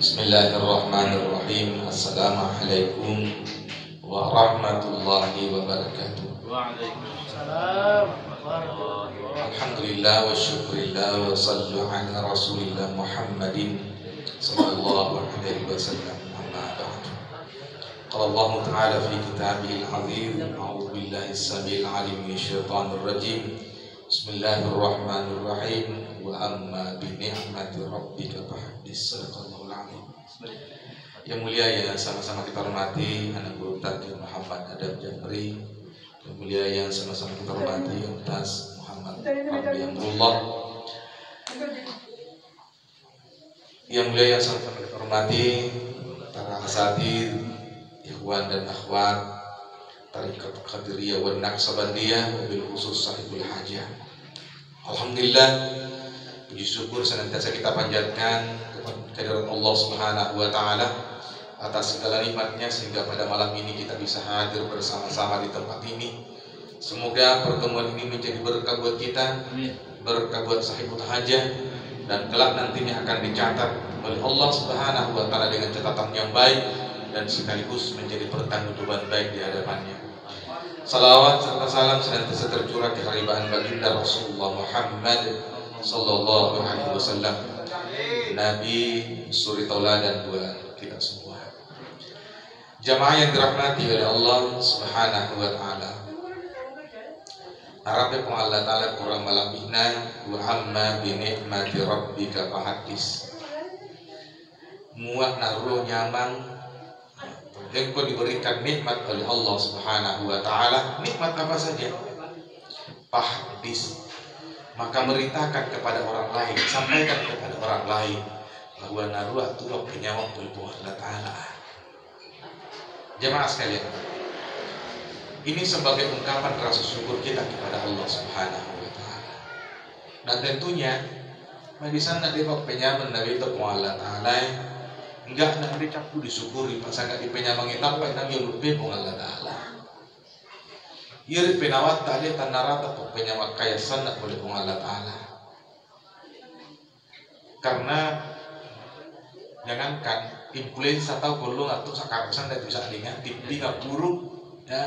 Bismillahirrahmanirrahim. Assalamualaikum warahmatullahi wabarakatuh. Waalaikumsalam warahmatullahi wabarakatuh. Alhamdulillah wa syukurillah wa sallu ala rasulillah Muhammadin sallallahu alaihi wasallam. Amma ba'du. Qala Allah Ta'ala fi kitabihil azim. A'udzu billahi as-sami'il 'alim minasyaitonir rajim. Bismillahirrahmanirrahim. Wa amma bi ni'mati rabbika fahaddits. Sadaqallahul 'azim. Yang mulia yang sama-sama kita hormati anak guru Taqi Muhammad Adam Jafri. Yang mulia yang sama-sama kita hormati Ustaz Muhammad Rabbi Amrullah. Yang mulia yang sama-sama kita hormati para asatidz, ikhwan dan akhwat Tariqat Qadiriyah wa Naqsabandiyah, wabil khusus sahibul hajah. Alhamdulillah, puji syukur senantiasa kita panjatkan kehadirat Allah Subhanahu wa taala atas segala nikmatnya sehingga pada malam ini kita bisa hadir bersama-sama di tempat ini. Semoga pertemuan ini menjadi berkah buat kita, berkah buat sahibul hajah, dan kelak nantinya akan dicatat oleh Allah Subhanahu wa taala dengan catatan yang baik dan sekaligus menjadi pertanggungjawaban baik di hadapannya. Salawat serta salam senantiasa tercurah ke haribaan baginda Rasulullah Muhammad sallallahu alaihi wasallam, Nabi suri tauladan buat kita semua. Jamaah yang dirahmati oleh Allah Subhanahu wa taala. Arabe ko Allah taala kurang malabihna wa amma bi ni'mati rabbika fahaddits. Muak naruh nyamang engkau diberikan nikmat oleh Allah Subhanahu wa taala. Nikmat apa saja? Fahaddits. Maka beritakan kepada orang lain, sampaikan kepada orang lain bahwa naruh tulok penyawang oleh Allah taala. Jemaah sekalian, ini sebagai ungkapan rasa syukur kita kepada Allah Subhanahu wa taala. Dan tentunya di sana depok penyaman Nabi itu Allah taala enggak nak dicapu disyukuri pas agak dipenyamangin apa yang lebih Allah taala. Ia penawat tali tanarata penyamak kaya sana oleh Allah taala. Karena jangankan influenza atau golong atau sakarasan dan bisa dengan tipi nggak buruk ya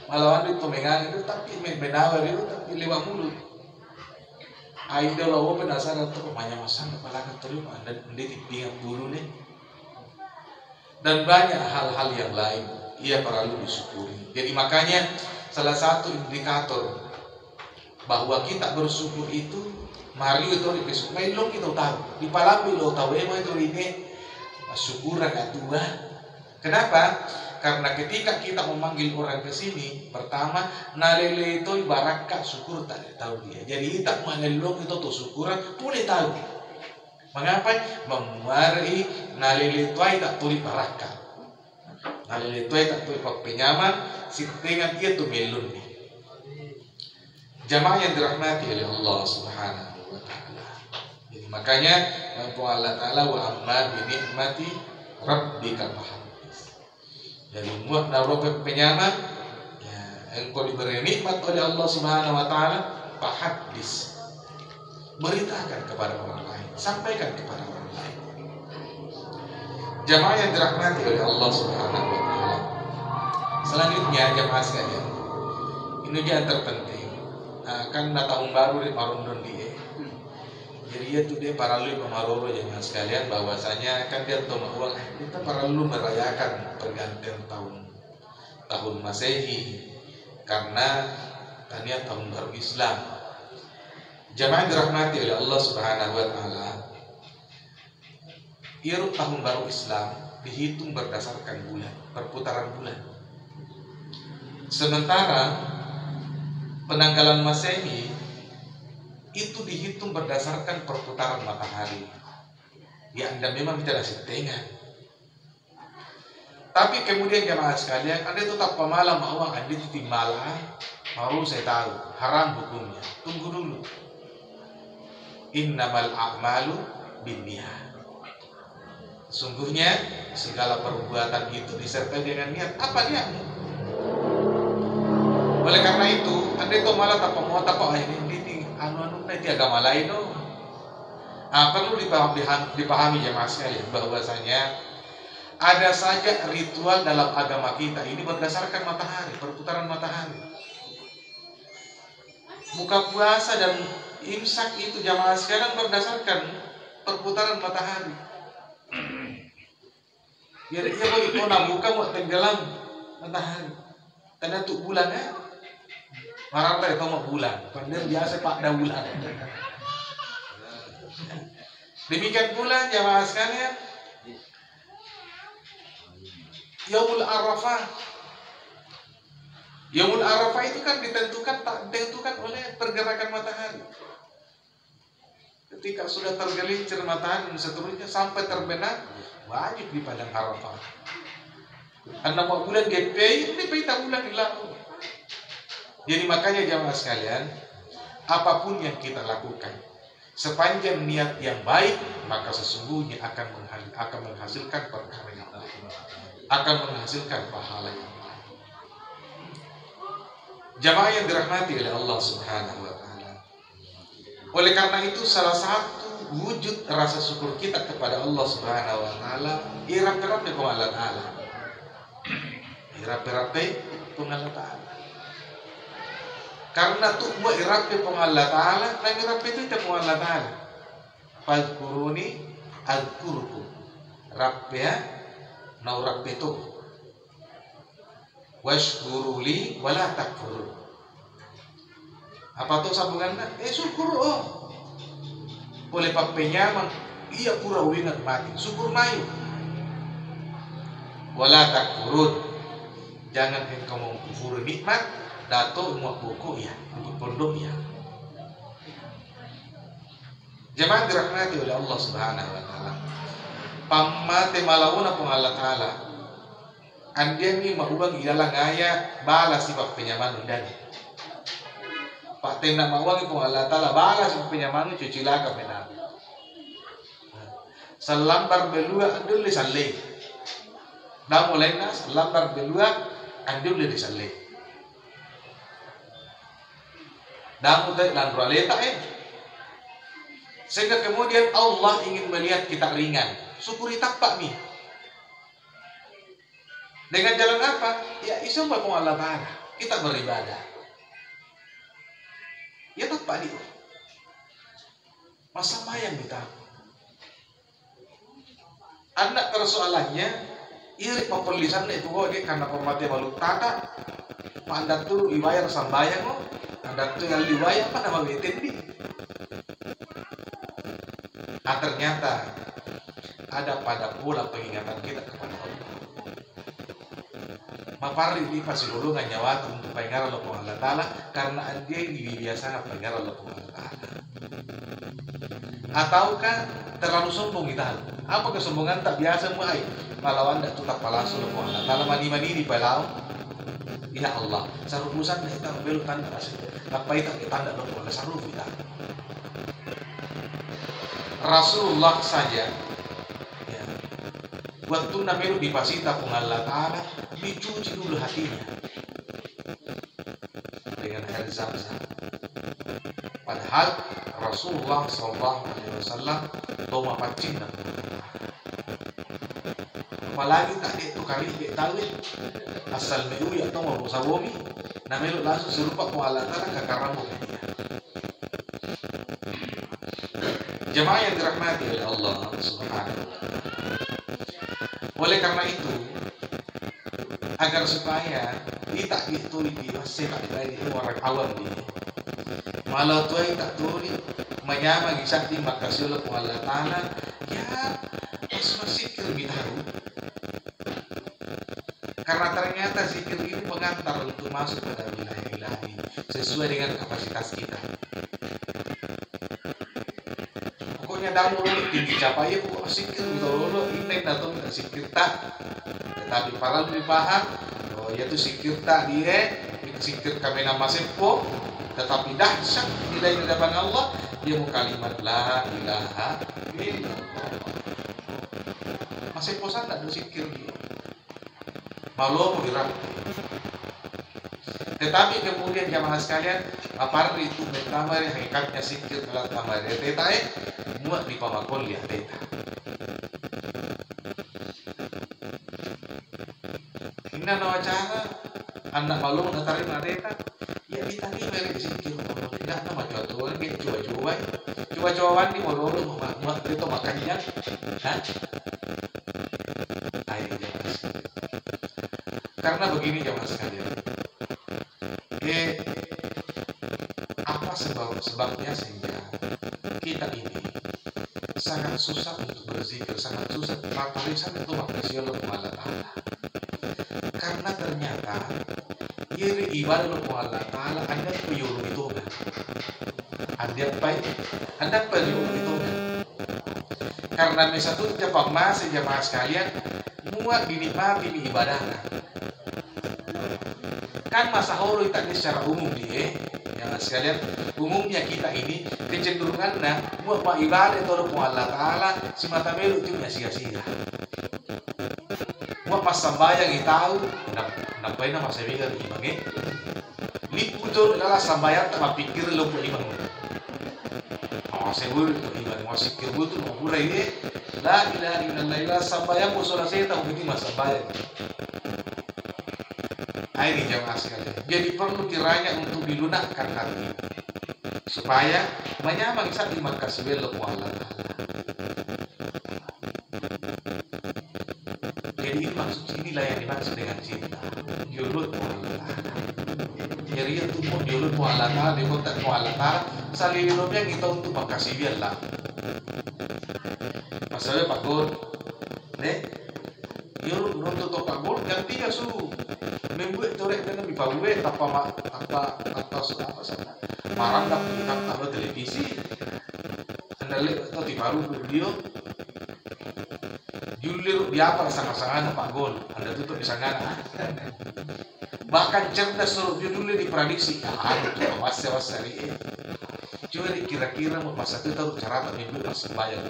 malawan itu mengang itu tapi menawar itu tapi lewat mulut. Aida lawa penasaran tuh banyak masalah kepala keterima dan di tipi nggak buruk nih. Dan banyak hal-hal yang lain ia perlu disyukuri. Jadi makanya salah satu indikator bahwa kita bersyukur itu mari itu dikisuk mailong kita tahu di palapi lo tahu emang itu ini syukuran atuh. Kenapa? Karena ketika kita memanggil orang ke sini, pertama nalele itu ibarat syukur tak tahu dia. Jadi tak mengelong itu tuh syukuran boleh tahu. Mengapa? Memari nalele itu tak tuli baraka. Nalele itu tak tuli penyaman si dengan dia tuh melun nih. Jamaah yang dirahmati oleh Allah Subhanahu wa taala. Jadi makanya Allah taala wa amma bi ni'mati rabbika fahaddits. Jadi muat naruh penyaman ya engkau diberi nikmat oleh Allah Subhanahu wa taala fahaddits. Beritakan kepada orang lain, sampaikan kepada orang lain. Jamaah yang dirahmati oleh Allah Subhanahu wa taala. Selanjutnya jamaah sekalian, ini yang terpenting. Kan tahun baru di Marundun dia. Jadi itu dia paralel pemaroro jamaah sekalian bahwasanya kan dia tahu bahwa kita perlu merayakan pergantian tahun Masehi karena tania tahun baru Islam. Jamaah dirahmati oleh Allah Subhanahu wa taala. Iru tahun baru Islam dihitung berdasarkan bulan, perputaran bulan. Sementara penanggalan Masehi itu dihitung berdasarkan perputaran matahari. Ya Anda memang tidak setengah. Tapi kemudian jamaah sekalian, Anda tetap pemalam bahwa Anda itu malah baru saya tahu haram hukumnya. Tunggu dulu. Innamal a'malu binniyat. Sungguhnya segala perbuatan itu disertai dengan niat. Apa niatmu? Oleh karena itu, Anda itu malah tak mau tak ini anu nanti agama lain Perlu dipahami jemaah sekalian bahwasanya ada saja ritual dalam agama kita ini berdasarkan matahari, perputaran matahari. Buka puasa dan imsak itu jamaah sekalian berdasarkan perputaran matahari. Ya bagi kau nak buka mau tenggelam matahari. Karena untuk bulannya marah itu mau bulan. Padahal biasa pak dah bulan. Demikian pula jamaah sekalian, Yaumul Arafah. Yaumul Arafah itu kan ditentukan oleh pergerakan matahari. Ketika sudah tergelincir matahari dan seterusnya sampai terbenam, wajib di padang Arafah. Karena mau bulan DP, DP tak bulan dilaku. Jadi makanya jamaah sekalian, apapun yang kita lakukan, sepanjang niat yang baik, maka sesungguhnya akan menghasilkan perkara yang baik, akan menghasilkan pahala yang baik. Jamaah yang dirahmati oleh Allah Subhanahu wa taala. Oleh karena itu salah satu wujud rasa syukur kita kepada Allah Subhanahu wa taala irap-irap di Allah taala. Irap-irap di Allah taala. Karena tu buat irap di Allah taala, dan irap itu Allah taala. Fadhkuruni adzkurkum. Rabbya nau rabbitu. Washkuruli wala takfurun. Apa tuh sambungannya? Syukur boleh pakai nyaman. Iya pura wingat mati. Syukur mayu. Wala takfurun. Jangan engkau mengkufuri nikmat. Dato muak buku ya, buku pondok ya. Jemaah dirahmati oleh Allah Subhanahu wa taala. Pamate malawuna pun Allah taala. Andian ni mauang ialah ngaya balas sifat penyaman dan Pak Tena mauang pun Allah taala balas sifat penyaman cuci laka penam. Selambar belua andul di saleh. Dah mulai nas selambar belua andul di saleh. Dah mulai lan raleta sehingga kemudian Allah ingin melihat kita ringan. Syukuri tapak nih. Dengan jalan apa? Ya isu pun Allah Ta'ala. Kita beribadah. Ya tapak nih. Masa mayang kita. Anak persoalannya iri pepolisan itu kok dia karena pemati malu tata. Pandat tu dibayar sambayang kok. Pandat tu yang dibayar apa nama betin nih. Ternyata ada pada pola pengingatan kita kepada Allah. Mapari di pasilulungan nyawa untuk pengaral Allah Ta'ala karena dia ini biasa pengaral Allah Ta'ala. Ataukah terlalu sombong kita? Apa kesombongan tak biasa muai? Malawan tak tutak palasu Allah Ta'ala mani-mani di palau. Ya Allah, sarupusan kita belum tanda kasih. Apa itu tanda Allah saruf kita. Rasulullah saja ya, waktu namelu dipasita pun Allah Ta'ala dicuci dulu hatinya dengan air zam-zam. Padahal Rasulullah SAW toma pacinta apalagi tak itu kali tawin asal meu ya toma musawomi namelu langsung serupa pun Allah Ta'ala kakaramu dia. Jemaah yang dirahmati oleh Allah Subhanahu wa taala. Oleh karena itu, agar supaya kita itu masih tak dari orang awam ini. Malah tuai tak turi menyama gisakti makasih Allah Ta'ala ya masih berbitaru. Karena ternyata zikir ini pengantar untuk masuk ke dalam wilayah ilahi sesuai dengan kapasitas kita. Damu tinggi capai kok sikir dulu ini atau tidak sikir tak tetapi para lebih paham yaitu sikir tak dia sikir kami nama sepo tetapi dahsyat nilai di hadapan Allah dia mau kalimat la ilaha illallah masih posan tak ada sikir dia malu mau dirap Tetapi kemudian jamaah sekalian, apar itu metamari hakikatnya sikir alat tamari tetae muat di pamakol ya teta. Hina na wacana anak malu ngatarin na teta. Ya ditagi mere sikir enggak nama cuacuan dia cuacuan di modoro muat itu makannya. Hah? Ayo jamaah sekalian. Karena begini jamaah sekalian. Apa sebabnya sehingga kita ini sangat susah untuk berzikir, sangat susah paparisan itu makasih Allah Ta'ala. Karena ternyata iri ibadah Allah Ta'ala anda puyuru itu kan, anda puyuru itu kan. Karena satu cepat masih jamaah sekalian muat dinikmati di ibadahnya. Kan masa horo tadi secara umum dia, yang sekalian umumnya kita ini kecenderungannya buat ibadah itu Allah Ta'ala si mata melu itu sia-sia. Buat pas sambayang itu tahu, nampain nama saya bilang imang lipu itu adalah sambayang tak pikir lo pun imang. Oh saya boleh imang mau sikir butuh mau pulai ini, la ilaha illallah sambayang musuh saya tahu begini mas sambayang. Ini jamaah sekalian. Jadi perlu kiranya untuk dilunakkan hati supaya menyamang saat makasih Allah Ta'ala. Jadi inilah yang dimaksud dengan cinta. Yulut Allah Ta'ala. Jadi itu pun yulut Allah Ta'ala, dikontak Allah Ta'ala. Salilunnya kita untuk makasih Allah. Masalah Pak Gol, yulut untuk Pak Gol ganti ya su. Membuat torek dengan dipawe apa sana marang tak dikata televisi anda lihat atau di baru video julir diapa sangat-sangat Pak Gol anda tutup di sana bahkan cerdas suruh julir diprediksi itu was hari ini coba kira-kira masa itu tahu cara tak minggu masih bayar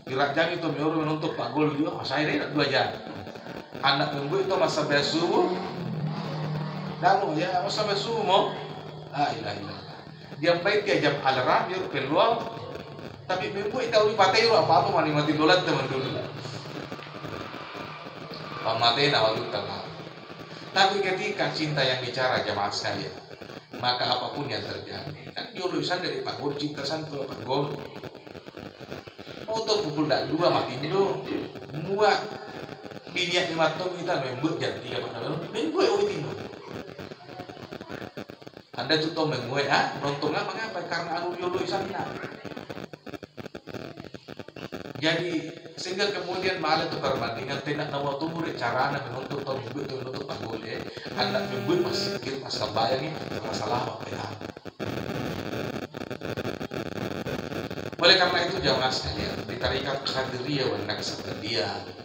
kira-kira itu menyuruh menuntut Pak Gol dia masa ini 2 jam anak minggu itu masa besuh damu ya masa besuh mau ilah dia baik dia jam alarm dia peluang tapi minggu itu dipakai apa mati dolat teman dulu pamate awal utama tapi ketika cinta yang bicara jamaah sekalian maka apapun yang terjadi kan jurusan dari Pak Gol cinta santu Pak Gol mau tuh pukul 2 mati dulu muat biniak 5 tahun kita membuat jam 3 pada membuat itu anda tuh membuat nontongnya mengapa karena anu yolo sana jadi sehingga kemudian malah itu perbandingan tidak nama tumbuh caranya menuntut atau membuat itu menuntut tak boleh anda membuat masih kira masalah bayangin masalah apa ya oleh karena itu jangan sekalian di tarikat Qadiriyah dan Naqsabandiyah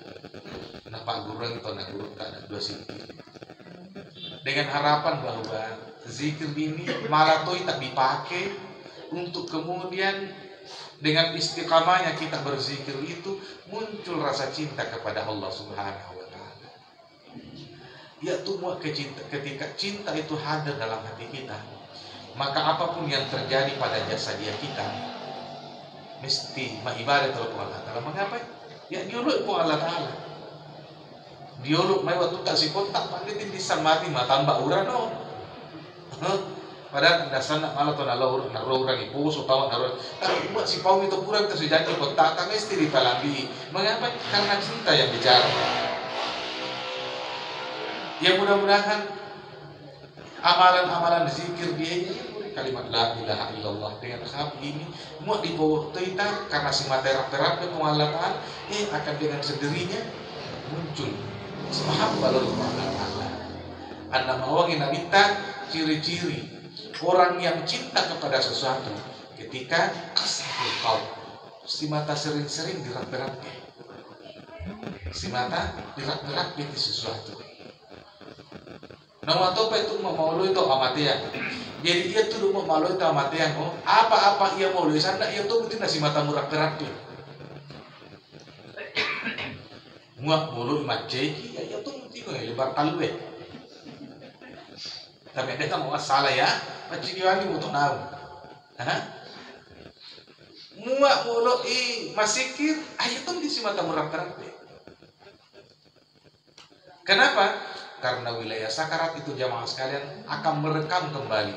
Pak Guru itu nak guru tak ada 2 zikir dengan harapan bahwa zikir ini malah tuh tak dipakai untuk kemudian dengan istiqamahnya kita berzikir itu muncul rasa cinta kepada Allah Subhanahu wa Ta'ala. Ya tuh ketika cinta itu hadir dalam hati kita, maka apapun yang terjadi pada jasa dia kita mesti ibadah kepada Allah Ta'ala. Mengapa? Ya diuluk kepada Allah Ta'ala. Diolok may waktu tak si kontak panditin di mati matamba urang no. Padahal dasar nak malah tu nak orang ibu so tahu nak tapi buat si pau itu kurang tu janji kontak tak mesti ditalambi. Mengapa? Karena cinta yang bicara. Ya mudah-mudahan amalan-amalan zikir dia kalimat la ilaha illallah dengan hab ini muat dibawa kita karena si materi-materi pengualatan akan dengan sendirinya muncul sepaham balon Allah Ta'ala. Anda mawangin minta ciri-ciri orang yang cinta kepada sesuatu ketika kasihul qaul si mata sering-sering dirak-diraknya si mata dirak-diraknya di sesuatu nama apa itu mau itu amatian jadi dia tuh mau malu itu amatian apa-apa ia mau sana ia tuh mungkin si mata murak-diraknya muak mulu maceki ya tuh mesti lebar kalwe Tapi ada mau masalah ya, macam ni mau tahu. Muak mulut masikir, ayo tuh di mata merak-merak. Kenapa? Karena wilayah sakarat itu jamaah sekalian akan merekam kembali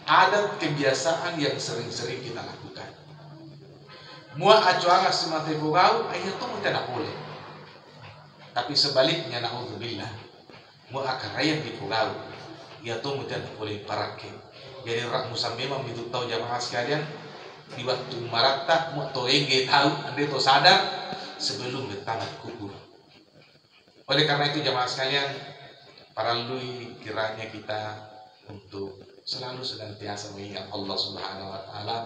adat kebiasaan yang sering-sering kita lakukan. Muak acuara semata bugau, ayo tuh tidak boleh. Tapi sebaliknya, naudzubillah, muak akan rakyat di bugau, ya tuh tidak boleh parake. Jadi rak musam memang itu tahu jamaah sekalian di waktu marata muak to enge tahu, anda to sadar sebelum bertamat kubur. Oleh karena itu jamaah sekalian, para lui kiranya kita untuk selalu senantiasa mengingat Allah Subhanahu wa taala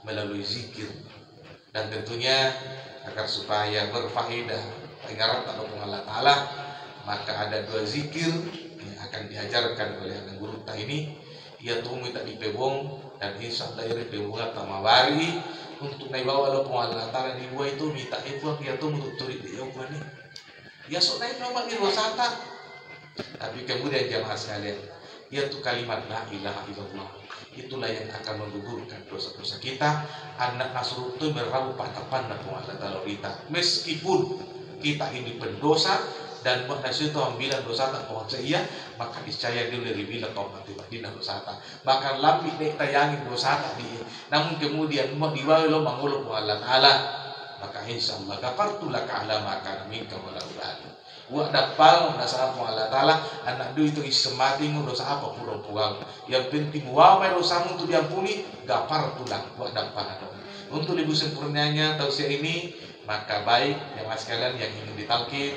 melalui zikir, dan tentunya agar supaya berfaedah pengarat Allah taala, maka ada 2 zikir yang akan diajarkan oleh anak guru kita ini, yaitu minta dipebong dan insyaallah iri pebongan tamawari untuk naibawa Allah taala di buah itu minta ibuang yaitu untuk turit di yawan ini. Ya sunai memang di wasata. Tapi kemudian jamaah sekalian, yaitu kalimat la ilaha illallah, itulah yang akan menggugurkan dosa-dosa kita. Anak Nasrul itu meraup patapan dan Allah kita. Meskipun kita ini pendosa dan manusia itu ambil dosa tak kuasa iya, maka niscaya dia lebih bila tobat tidak dosa tak. Bahkan lebih nek tayangin dosa tak dia. Namun kemudian mau diwali lo manguluk Allah Taala, maka insyaallah kafartu laka ala ma kana minka wala ubali. Wa dapal nasa mo Allah taala anak du itu isemati mo dosa apa pura puang. Yang penting wa may dosa mo tu diampuni, kafartu lak wa dapal. Untuk lebih sempurnanya tausiah ini, maka baik yang sekalian yang ingin ditalkin